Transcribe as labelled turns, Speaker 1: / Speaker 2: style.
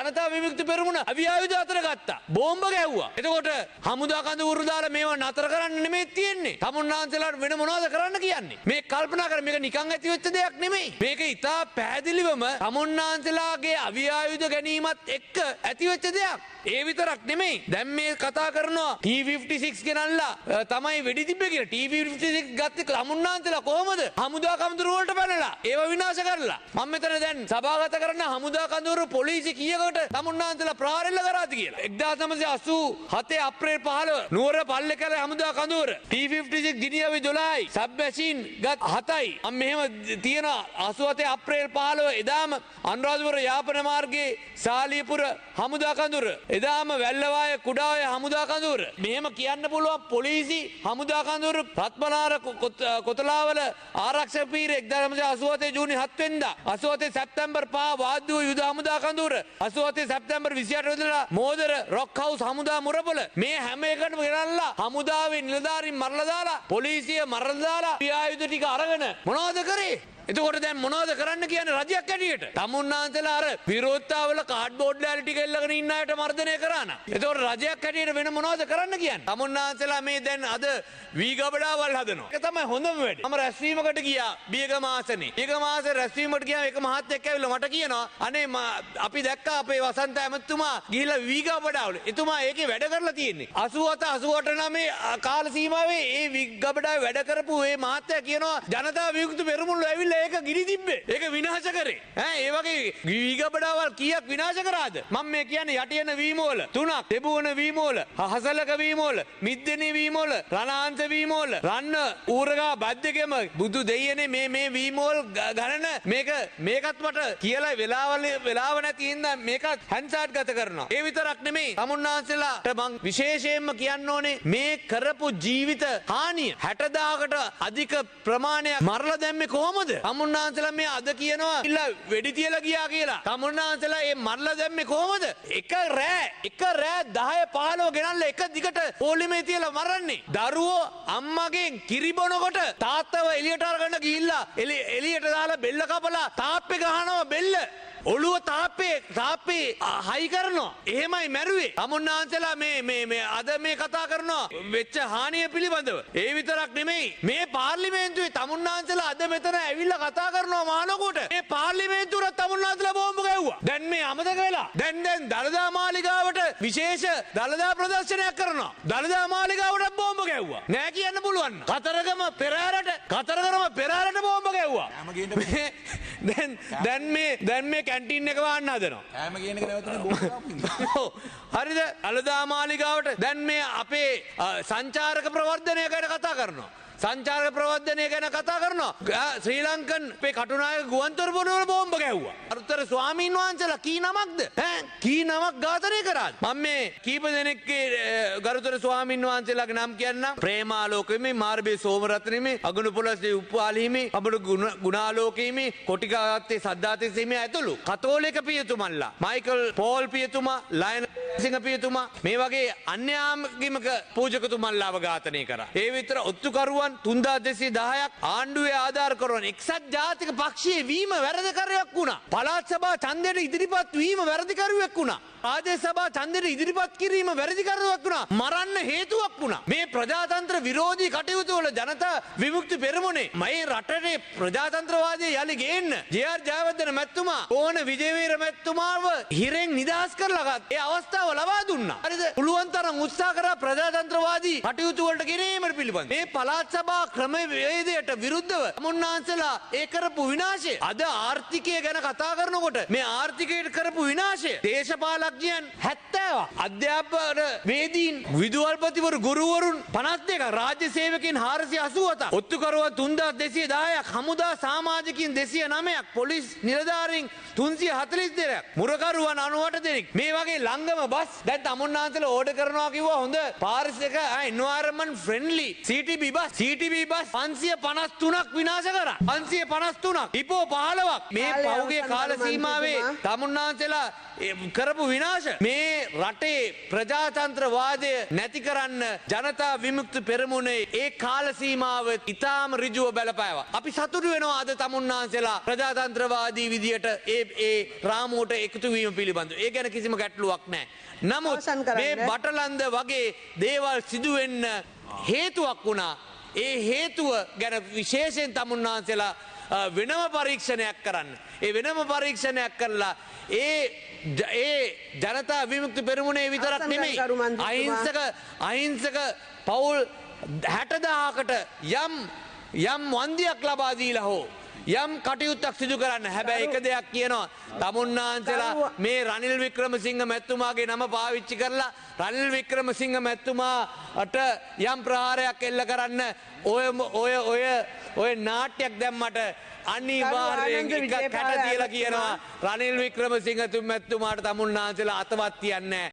Speaker 1: ජනතා විමුක්ති පෙරමුණ අවියායුධ අතර ගත්තා. බෝම්බ ගැහුවා. එතකොට හමුදා කඳවුරු දාලා මේවා නතර කරන්න නෙමෙයි තියෙන්නේ. තමුන්නාන්සලාට වෙන මොනවද කරන්න කියන්නේ? මේ කල්පනා කර මේක නිකන් ඇති වෙච්ච දෙයක් නෙමෙයි. මේක ඉතා පැහැදිලිවම තමුන්නාන්සලාගේ අවියායුධ ගැනීමත් එක්ක ඇති වෙච්ච දෙයක්. ඒ විතරක් නෙමෙයි. දැන් මේ කතා කරනවා T56 ගෙනල්ලා තමයි වෙඩි තිබ්බේ කියලා. T56 ගත්තේ තමුන්නාන්සලා කොහමද? හමුදා කඳවුරු වලට පැනලා ඒව විනාශ කරලා. මම මෙතන දැන් සභාගත කරන හමුදා කඳවුරු පොලිසිය කීයකට තමුන්නාන්සලා ප්‍රහාරෙල්ල කරාද කියලා. 1987 අප්‍රේල් 15 නුවර පල්ලේකැල හමුදා කඳවුර T56 ගිනියවි 12යි සබ් මැෂින් ගත් 7යි. මම මෙහෙම තියෙන 87 අප්‍රේල් 15 එදාම අනුරාධපුර යාපන මාර්ගයේ සාලියපුර හමුදා කඳවුර එදාම වැල්ලවාය කුඩාය හමුදා කඳවුර. මෙහෙම කියන්න පුළුවන් පොලිසි හමුදා කඳවුර රත්මලාර කොතලාවල ආරක්ෂක පීර 1987 ජූනි 7 වෙනිදා 87 සැප්තැම්බර් 5 වාද්දුව යුද හමුදා කඳවුර 87 සැප්තැම්බර් 28 වෙනිදා මෝදර රොක් හවුස් හමුදා මුරපොළ මේ හැම එකටම ගෙනල්ලා හමුදාවේ නිලධාරීන් මරලා දාලා පොලිසිය මරලා දාලා ආයුධ ටික අරගෙන මොනවද කරේ? එතකොට දැන් මොනවද කරන්න කියන්නේ රජයක් ඇටියට? තමුන්නාන්සලා අර විරෝධතාවල කාඩ්බෝඩ් ඩෑලි ටික එල්ලගෙන ඉන්න අයට මර්ධනය කරා නම්. එතකොට රජයක් ඇටියට වෙන මොනවද කරන්න කියන්නේ? තමුන්නාන්සලා මේ දැන් අද වී ගබඩාවල් හදනවා. ඒක තමයි හොඳම වැඩේ. මම රැස්වීමකට ගියා බියගම ආසනේ. බියගම ආසනේ රැස්වීමකට ගියාම එක මහත්තයෙක් ඇවිල්ලා මට කියනවා අනේ අපි දැක්කා අපේ වසන්ත ඇමතුමා ගිහිල්ලා වී ගබඩාවල. එතුමා ඒකේ වැඩ කරලා තියෙන්නේ. 87 88 9 කාල සීමාවේ ඒ වී ගබඩාවේ වැඩ කරපු මේ මහත්තයා කියනවා ජනතා විමුක්ති පෙරමුණ ඇවිල්ලා ඒක ගිනි තිබ්බේ. ඒක විනාශ කරේ. ඒ වගේ වී ගබඩාවල් කීයක් විනාශ කරාද? මම මේ කියන්නේ යටියන වීමෝල 3ක්, දෙබුවන වීමෝල, හසලක වීමෝල, මිද්දෙනි වීමෝල, රණාංශ වීමෝල, රන්න ඌරගා බද්දෙකම බුදු දෙයියනේ මේ වීමෝල් ගණන මේකත් මට කියලා වෙලාව නැති හින්දා මේකත් හැන්සාට් ගත කරනවා. ඒ විතරක් නෙමෙයි. තමුන්නාන්සලාට මං විශේෂයෙන්ම කියන්න ඕනේ මේ කරපු ජීවිත හානිය 60000කට අධික ප්‍රමාණයක් මරලා දැම්මේ කොහොමද? තමුන්නාන්සලා මේ අද කියනවා ඉල්ල වෙඩි තියලා ගියා කියලා. තමුන්නාන්සලා මේ මරලා දැම්මේ කොහොමද? එක රෑ 10 15 ගෙනල්ලා එක දිගට පොලිමේ තියලා මරන්නේ. දරුවෝ අම්මගෙන් කිරි බොනකොට තාත්තව එළියට අරගෙන ගිහිල්ලා එළියට දාලා බෙල්ල කපලා තාප්පේ ගහනවා බෙල්ල. ඔළුව තාප්පේ හයි කරනවා. එහෙමයි මැරුවේ. තමුන්නාන්සලා මේ අද මේ කතා කරනවා වෙච්ච හානිය පිළිබඳව. ඒ විතරක් නෙමෙයි. මේ පාර්ලිමේන්තුවේ තමුන්නාන්සලා අද මෙතන ඇවිල්ලා කතා කරනවා මහනකොට. මේ පාර්ලිමේන්තුවට තමුන්නාන්සලා බෝම්බ ගැහුවා. දැන් මේ අමතක වෙලා. දැන් දළදා මාලිගාවට විශේෂ දළදා ප්‍රදර්ශනයක් කරනවා. දළදා මාලිගාවට බෝම්බ ගැහුවා. නෑ කියන්න පුළුවන්. කතරගම පෙරහැරට බෝම්බ ගැහුවා. දැන් මේ කැන්ටින් එක වහන්න හදනවා.
Speaker 2: කෑම කියන එක නැවතුනේ බෝම්බ.
Speaker 1: හරිද? දළදා මාලිගාවට දැන් මේ අපේ සංචාරක ප්‍රවර්ධනය ගැන කතා කරනවා. සංචාරක ප්‍රවර්ධනය ගැන කතා කරනවා. ශ්‍රී ලංකන් අපේ කටුනායක ගුවන්තොටුපොළ වල බෝම්බ ගැහුවා. අරුතර ස්වාමීන් වහන්සේලා කී නමක්ද? කී නමක් ඝාතනය කරාද? මම මේ කීප දෙනෙක්ගේ ගරුතර ස්වාමීන් වහන්සේලාගේ නම් කියන්නම්. ප්‍රේමාලෝකෙමි, මාර්බේ සෝමරත්නෙමි, අගනුපොළස්සේ උපාලීමි, අපේ ගුණාලෝකෙමි, කොටිකාත්තේ සද්ධාතිස්සෙමි ඇතුළු කතෝලික පියතුමන්ලා, මයිකල් පෝල් පියතුමා, ලයන සිංහ පියතුමා මේ වගේ අන්‍යාගමික පූජකතුමන්ලාව ඝාතනය කරා. ඒ විතර ඔත්තුකරුවන් 3210ක් ආණ්ඩුවේ ආධාර කරන එක්සත් ජාතික පක්ෂයේ වීම වැරදිකරුවෙක් වුණා. පළාත් සභා ඡන්දයට ඉදිරිපත් වීම වැරදිකරුවෙක් වුණා. ආදේශ සභා ඡන්දයට ඉදිරිපත් කිරීම වැරදිකරුවෙක් වුණා. මරන්න හේතුවක් වුණා. මේ ප්‍රජාතන්ත්‍ර විරෝධී කටයුතු වල ජනතා විමුක්ති පෙරමුණේ මේ රටේ ප්‍රජාතන්ත්‍රවාදී යලි ගේන්න ජේ.ආර්. ජයවර්ධන මැතිතුමා ඕන විජේවීර මැතිතුමාව හිරෙන් නිදහස් කරලා ගත්තා. ඒ අවස්ථාව ලබා දුන්නා. හරිද? පුළුවන් තරම් උත්සාහ කරා ප්‍රජාතන්ත්‍රවාදී කටයුතු වලට ගෙනීමට පිළිබඳ. මේ පළාත් සභා ක්‍රමවේදයට විරුද්ධව තමුන්නාන්සලා ඒ කරපු විනාශය අද ආර්ථිකය ගැන කතා කරනකොට මේ ආර්ථිකයට කරපු විනාශය දේශපාලකයන් 70ක් අධ්‍යාපන වේදීන් විදුහල්පතිවරු ගුරුවරුන් 52ක් රාජ්‍ය සේවකයන් 487ක් ඔත්තුකරුවන් 3210ක් හමුදා සමාජිකින් 209ක් පොලිස් නිලධාරීන් 342ක් මුරකරුවන් 98 දෙනෙක් මේ වගේ ලංගම බස් දැන් තමුන්නාන්සලා ඕඩර් කරනවා කිව්වා හොඳ පාරිසරික එන්වයරන්මන්ට් ෆ්‍රෙන්ඩ්ලි CTB බස් 553ක් විනාශ කරා 553ක් ඉපෝ 15ක් මේ පහුගිය කාල සීමාවේ තමුන්නාන්සලා කරපු විනාශ මේ රටේ ප්‍රජාතන්ත්‍රවාදය නැති කරන්න ජනතා විමුක්ති පෙරමුණේ ඒ කාල සීමාව ඉතාම ඍජුව බලපෑවා. අපි සතුටු වෙනවා අද තමුන්නාන්සේලා ප්‍රජාතන්ත්‍රවාදී විදියට ඒ රාමුවට එකතු වීම පිළිබඳව. ඒ ගැන කිසිම ගැටලුවක් නැහැ. නමුත් මේ බටලන්ද වගේ දේවල් සිදුවෙන්න හේතුවක් වුණා. ඒ හේතුව ගැන විශේෂයෙන් තමුන්නාන්සේලා වෙනම පරීක්ෂණයක් කරන්න. ඒ වෙනම පරීක්ෂණයක් කරලා ඒ ජනතා විමුක්ති පෙරමුණේ විතරක් නෙමෙයි අහිංසක පවුල් 60,000කට යම් වන්දියක් ලබා දීලා හෝ යම් කටයුත්තක් සිදු කරන්න. හැබැයි එක දෙයක් කියනවා තමුන්නාන්සලා මේ රනිල් වික්‍රමසිංහ මැතිතුමාගේ නම පාවිච්චි කරලා රනිල් වික්‍රමසිංහ මැතිතුමාට යම් ප්‍රහාරයක් එල්ල කරන්න ඔය නාට්‍යයක් දැම්මට අනිවාර්යෙන් එක කැට තියලා කියනවා රනිල් වික්‍රමසිංහ මැතිතුමාට තමුන්නාන්සලා අතවත් තියන්නේ නැහැ.